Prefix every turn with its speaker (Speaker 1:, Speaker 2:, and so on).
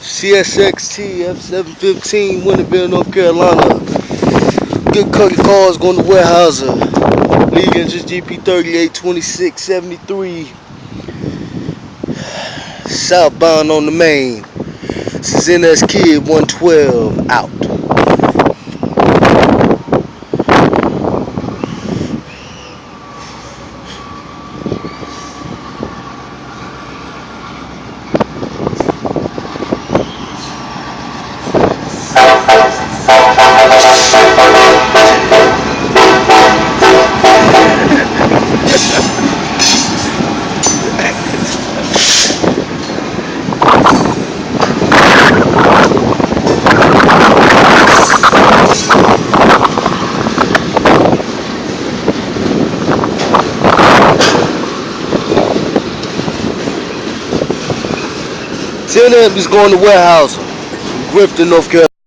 Speaker 1: CSXT F715 Winterville, North Carolina. Good Cookie cars going to Warehouser. Lead engines GP38 2673. Southbound on the main. This is NS Kid 112 out. Tell them he's going to Warehouse, Grifton, North Carolina.